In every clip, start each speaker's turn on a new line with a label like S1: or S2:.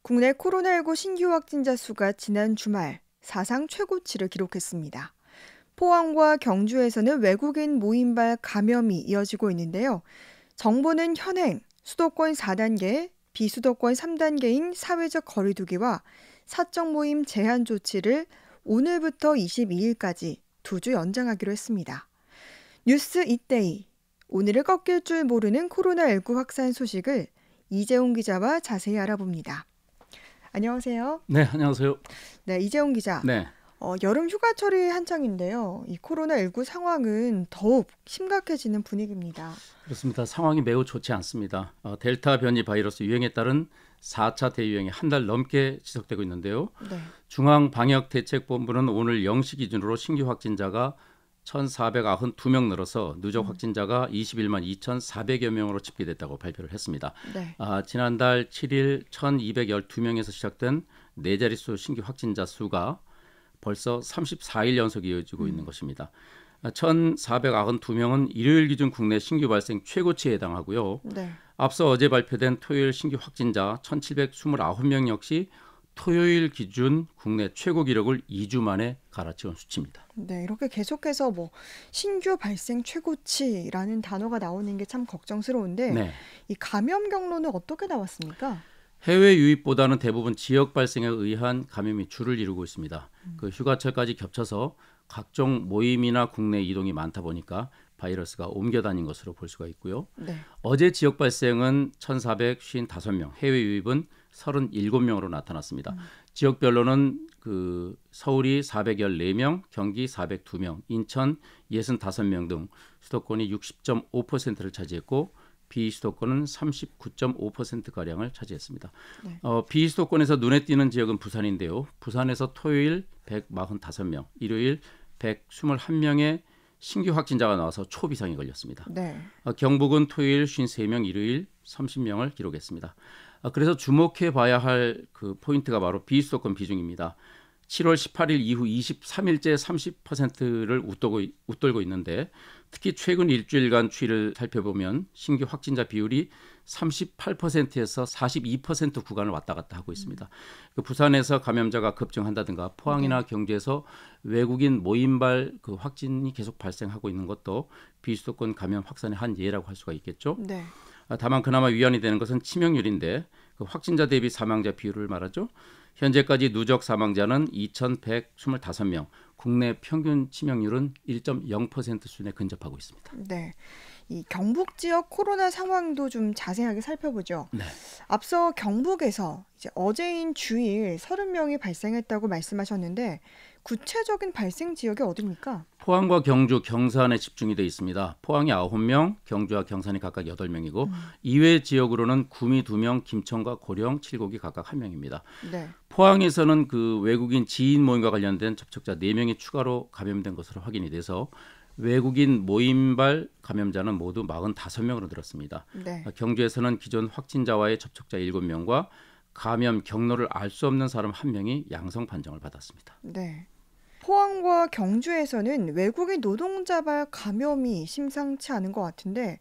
S1: 국내 코로나19 신규 확진자 수가 지난 주말 사상 최고치를 기록했습니다. 포항과 경주에서는 외국인 모임발 감염이 이어지고 있는데요. 정부는 현행 수도권 4단계, 비수도권 3단계인 사회적 거리두기와 사적 모임 제한 조치를 오늘부터 22일까지 2주 연장하기로 했습니다. 뉴스 이데이, 오늘을 꺾일 줄 모르는 코로나19 확산 소식을 이재용 기자와 자세히 알아봅니다. 안녕하세요.
S2: 네, 안녕하세요.
S1: 네, 이재용 기자.
S2: 네,
S1: 여름 휴가철이 한창인데요. 이 코로나19 상황은 더욱 심각해지는 분위기입니다.
S2: 그렇습니다. 상황이 매우 좋지 않습니다. 델타 변이 바이러스 유행에 따른 4차 대유행이 한 달 넘게 지속되고 있는데요.
S1: 네.
S2: 중앙방역대책본부는 오늘 0시 기준으로 신규 확진자가 1,492명 늘어서 누적 확진자가 21만 2,400여 명으로 집계됐다고 발표를 했습니다.
S1: 네.
S2: 지난달 7일 1,212명에서 시작된 네 자릿수 신규 확진자 수가 벌써 34일 연속 이어지고 있는 것입니다. 1,492명은 일요일 기준 국내 신규 발생 최고치에 해당하고요.
S1: 네.
S2: 앞서 어제 발표된 토요일 신규 확진자 1,729명 역시 토요일 기준 국내 최고 기록을 2주 만에 갈아치운 수치입니다.
S1: 네, 이렇게 계속해서 신규 발생 최고치라는 단어가 나오는 게 참 걱정스러운데
S2: 네.
S1: 이 감염 경로는 어떻게 나왔습니까?
S2: 해외 유입보다는 대부분 지역 발생에 의한 감염이 주를 이루고 있습니다. 그 휴가철까지 겹쳐서 각종 모임이나 국내 이동이 많다 보니까 바이러스가 옮겨 다닌 것으로 볼 수가 있고요.
S1: 네.
S2: 어제 지역 발생은 1,455명, 해외 유입은 37명으로 나타났습니다. 지역별로는 그 서울이 414명, 경기 402명, 인천 65명 등 수도권이 60.5%를 차지했고 비수도권은 39.5%가량을 차지했습니다.
S1: 네.
S2: 비수도권에서 눈에 띄는 지역은 부산인데요. 부산에서 토요일 145명, 일요일 121명의 신규 확진자가 나와서 초비상이 걸렸습니다.
S1: 네.
S2: 경북은 토요일 53명, 일요일 30명을 기록했습니다. 그래서 주목해 봐야 할 그 포인트가 바로 비수도권 비중입니다. 7월 18일 이후 23일째 30%를 웃돌고 있는데 특히 최근 일주일간 추이를 살펴보면 신규 확진자 비율이 38%에서 42% 구간을 왔다 갔다 하고 있습니다. 그 부산에서 감염자가 급증한다든가 포항이나 경주에서 외국인 모임발 그 확진이 계속 발생하고 있는 것도 비수도권 감염 확산의 한 예라고 할 수가 있겠죠.
S1: 네.
S2: 다만 그나마 위안이 되는 것은 치명률인데 그 확진자 대비 사망자 비율을 말하죠. 현재까지 누적 사망자는 2,125명, 국내 평균 치명률은 1.0% 수준에 근접하고 있습니다.
S1: 네. 이 경북 지역 코로나 상황도 좀 자세하게 살펴보죠.
S2: 네.
S1: 앞서 경북에서 이제 어제인 주일 30명이 발생했다고 말씀하셨는데 구체적인 발생 지역이 어디입니까?
S2: 포항과 경주, 경산에 집중이 되어 있습니다. 포항이 9명, 경주와 경산이 각각 8명이고 이외 지역으로는 구미 2명, 김천과 고령, 칠곡이 각각 1명입니다.
S1: 네.
S2: 포항에서는 그 외국인 지인 모임과 관련된 접촉자 4명이 추가로 감염된 것으로 확인이 돼서 외국인 모임발 감염자는 모두 45명으로 늘었습니다.
S1: 네.
S2: 경주에서는 기존 확진자와의 접촉자 7명과 감염 경로를 알 수 없는 사람 1명이 양성 판정을 받았습니다.
S1: 네. 포항과 경주에서는 외국인 노동자발 감염이 심상치 않은 것 같은데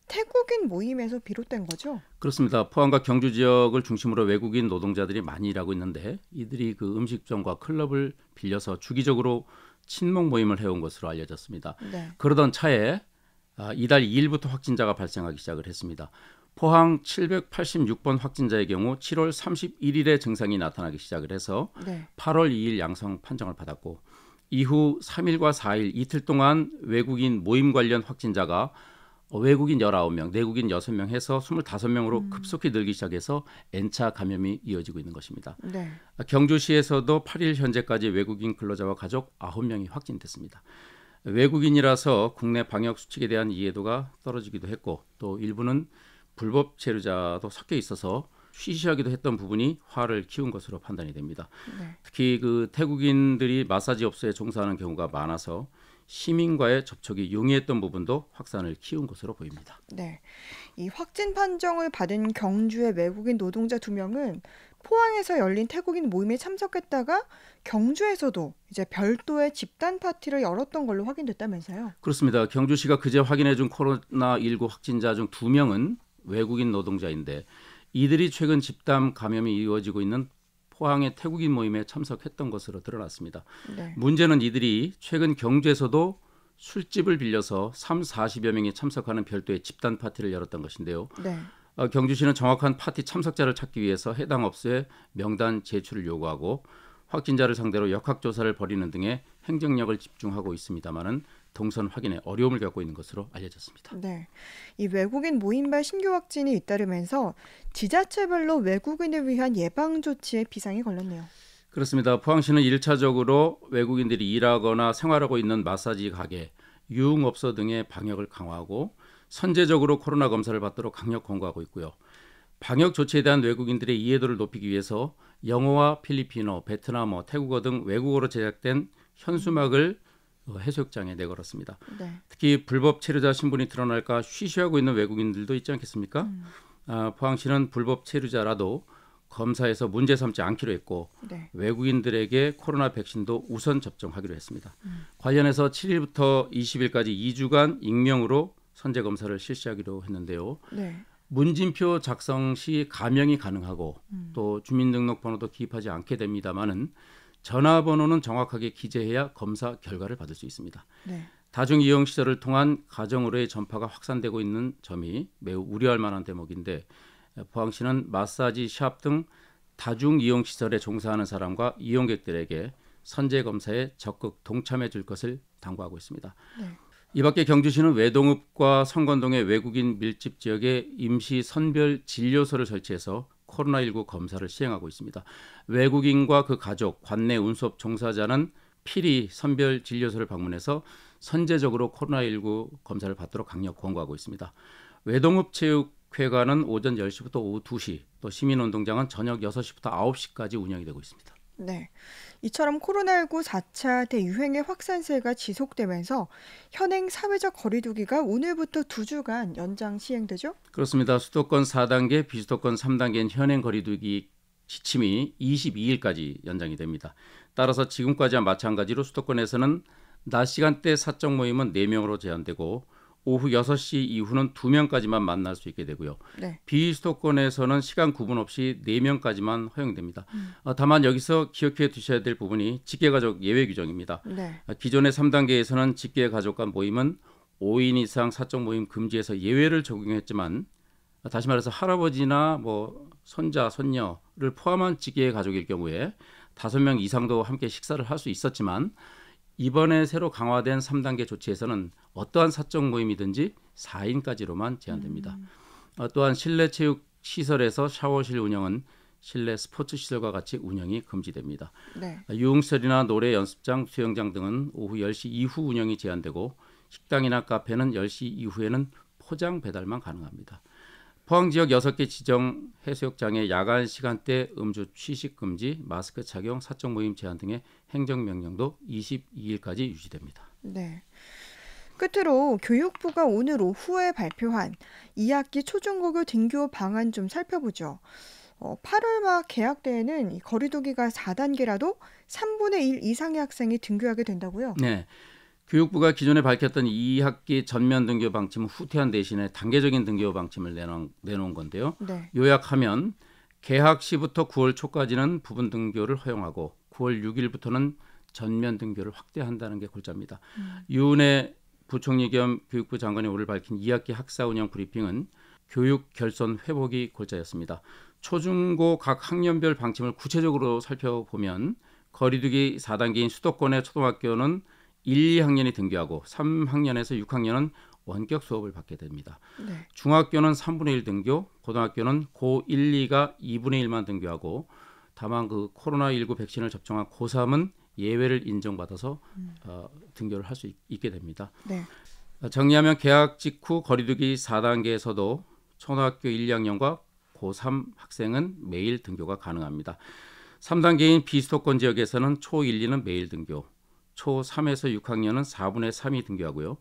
S1: 태국인 모임에서 비롯된 거죠?
S2: 그렇습니다. 포항과 경주 지역을 중심으로 외국인 노동자들이 많이 일하고 있는데 이들이 그 음식점과 클럽을 빌려서 주기적으로 친목 모임을 해온 것으로 알려졌습니다.
S1: 네.
S2: 그러던 차에 이달 2일부터 확진자가 발생하기 시작을 했습니다. 포항 786번 확진자의 경우 7월 31일에 증상이 나타나기 시작을 해서
S1: 네.
S2: 8월 2일 양성 판정을 받았고 이후 3일과 4일 이틀 동안 외국인 모임 관련 확진자가 외국인 19명, 내국인 6명 해서 25명으로 급속히 늘기 시작해서 N차 감염이 이어지고 있는 것입니다.
S1: 네.
S2: 경주시에서도 8일 현재까지 외국인 근로자와 가족 9명이 확진됐습니다. 외국인이라서 국내 방역 수칙에 대한 이해도가 떨어지기도 했고 또 일부는 불법 체류자도 섞여 있어서 쉬쉬하기도 했던 부분이 화를 키운 것으로 판단이 됩니다.
S1: 네.
S2: 특히 그 태국인들이 마사지 업소에 종사하는 경우가 많아서 시민과의 접촉이 용이했던 부분도 확산을 키운 것으로 보입니다.
S1: 네. 이 확진 판정을 받은 경주의 외국인 노동자 2명은 포항에서 열린 태국인 모임에 참석했다가 경주에서도 이제 별도의 집단 파티를 열었던 걸로 확인됐다면서요.
S2: 그렇습니다. 경주시가 그제 확인해준 코로나19 확진자 중 2명은 외국인 노동자인데 이들이 최근 집단 감염이 이루어지고 있는 포항의 태국인 모임에 참석했던 것으로 드러났습니다.
S1: 네.
S2: 문제는 이들이 최근 경주에서도 술집을 빌려서 3, 40여 명이 참석하는 별도의 집단 파티를 열었던 것인데요.
S1: 네.
S2: 경주시는 정확한 파티 참석자를 찾기 위해서 해당 업소에 명단 제출을 요구하고 확진자를 상대로 역학조사를 벌이는 등의 행정력을 집중하고 있습니다마는 동선 확인에 어려움을 겪고 있는 것으로 알려졌습니다.
S1: 네. 이 외국인 모임발 신규 확진이 잇따르면서 지자체별로 외국인을 위한 예방 조치에 비상이 걸렸네요.
S2: 그렇습니다. 포항시는 1차적으로 외국인들이 일하거나 생활하고 있는 마사지 가게, 유흥업소 등의 방역을 강화하고 선제적으로 코로나 검사를 받도록 강력 권고하고 있고요. 방역 조치에 대한 외국인들의 이해도를 높이기 위해서 영어와 필리핀어, 베트남어, 태국어 등 외국어로 제작된 현수막을 해수욕장에 내걸었습니다.
S1: 네.
S2: 특히 불법 체류자 신분이 드러날까 쉬쉬하고 있는 외국인들도 있지 않겠습니까? 포항시는 불법 체류자라도 검사에서 문제 삼지 않기로 했고
S1: 네.
S2: 외국인들에게 코로나 백신도 우선 접종하기로 했습니다. 관련해서 7일부터 20일까지 2주간 익명으로 선제 검사를 실시하기로 했는데요.
S1: 네.
S2: 문진표 작성 시 가명이 가능하고 또 주민등록번호도 기입하지 않게 됩니다만은 전화번호는 정확하게 기재해야 검사 결과를 받을 수 있습니다.
S1: 네.
S2: 다중이용시설을 통한 가정으로의 전파가 확산되고 있는 점이 매우 우려할 만한 대목인데 포항시는 마사지 샵 등 다중이용시설에 종사하는 사람과 이용객들에게 선제검사에 적극 동참해 줄 것을 당부하고 있습니다.
S1: 네.
S2: 이 밖에 경주시는 외동읍과 성건동의 외국인 밀집 지역에 임시 선별 진료소를 설치해서 코로나19 검사를 시행하고 있습니다. 외국인과 그 가족, 관내 운수업 종사자는 필히 선별 진료소를 방문해서 선제적으로 코로나19 검사를 받도록 강력 권고하고 있습니다. 외동읍 체육회관은 오전 10시부터 오후 2시, 또 시민운동장은 저녁 6시부터 9시까지 운영이 되고 있습니다.
S1: 네. 이처럼 코로나19 4차 대유행의 확산세가 지속되면서 현행 사회적 거리두기가 오늘부터 2주간 연장 시행되죠?
S2: 그렇습니다. 수도권 4단계, 비수도권 3단계인 현행 거리두기 지침이 22일까지 연장이 됩니다. 따라서 지금까지와 마찬가지로 수도권에서는 낮 시간대 사적 모임은 4명으로 제한되고 오후 6시 이후는 2명까지만 만날 수 있게 되고요.
S1: 네.
S2: 비수도권에서는 시간 구분 없이 4명까지만 허용됩니다. 다만 여기서 기억해 두셔야 될 부분이 직계가족 예외 규정입니다.
S1: 네.
S2: 기존의 3단계에서는 직계가족 간 모임은 5인 이상 사적 모임 금지에서 예외를 적용했지만 다시 말해서 할아버지나 뭐 손자, 손녀를 포함한 직계가족일 경우에 5명 이상도 함께 식사를 할 수 있었지만 이번에 새로 강화된 3단계 조치에서는 어떠한 사적 모임이든지 4인까지로만 제한됩니다. 또한 실내 체육 시설에서 샤워실 운영은 실내 스포츠 시설과 같이 운영이 금지됩니다.
S1: 네.
S2: 유흥시설이나 노래 연습장, 수영장 등은 오후 10시 이후 운영이 제한되고 식당이나 카페는 10시 이후에는 포장 배달만 가능합니다. 포항 지역 6개 지정 해수욕장의 야간 시간대 음주 취식 금지, 마스크 착용, 사적 모임 제한 등의 행정명령도 22일까지 유지됩니다.
S1: 네. 끝으로 교육부가 오늘 오후에 발표한 2학기 초중고교 등교 방안 좀 살펴보죠. 8월 말 개학대에는 이 거리두기가 4단계라도 3분의 1 이상의 학생이 등교하게 된다고요?
S2: 네. 교육부가 기존에 밝혔던 2학기 전면 등교 방침은 후퇴한 대신에 단계적인 등교 방침을 내놓은 건데요.
S1: 네.
S2: 요약하면 개학 시부터 9월 초까지는 부분 등교를 허용하고 9월 6일부터는 전면 등교를 확대한다는 게 골자입니다. 유은혜 부총리 겸 교육부 장관이 오늘 밝힌 2학기 학사 운영 브리핑은 교육 결손 회복이 골자였습니다. 초중고 각 학년별 방침을 구체적으로 살펴보면 거리두기 4단계인 수도권의 초등학교는 1, 2학년이 등교하고 3학년에서 6학년은 원격 수업을 받게 됩니다.
S1: 네.
S2: 중학교는 3분의 1 등교, 고등학교는 고 1, 2가 2분의 1만 등교하고 다만 그 코로나19 백신을 접종한 고3은 예외를 인정받아서 등교를 할 수 있게 됩니다.
S1: 네.
S2: 정리하면 개학 직후 거리두기 4단계에서도 초등학교 1, 2학년과 고3 학생은 매일 등교가 가능합니다. 3단계인 비수도권 지역에서는 초 1, 2는 매일 등교, 초 3에서 6학년은 4분의 3이 등교하고요.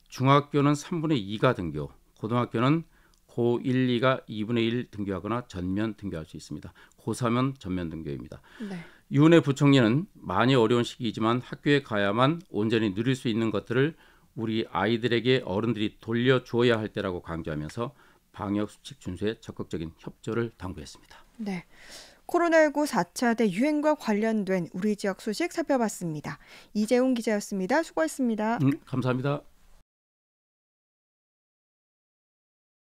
S2: 중학교는 3분의 2가 등교, 고등학교는 고 1, 2가 2분의 1 등교하거나 전면 등교할 수 있습니다. 고3은 전면 등교입니다.
S1: 네.
S2: 유은혜 부총리는 많이 어려운 시기이지만 학교에 가야만 온전히 누릴 수 있는 것들을 우리 아이들에게 어른들이 돌려주어야 할 때라고 강조하면서 방역 수칙 준수에 적극적인 협조를 당부했습니다.
S1: 네. 코로나19 4차 대유행과 관련된 우리 지역 소식 살펴봤습니다. 이재훈 기자였습니다. 수고했습니다.
S2: 감사합니다.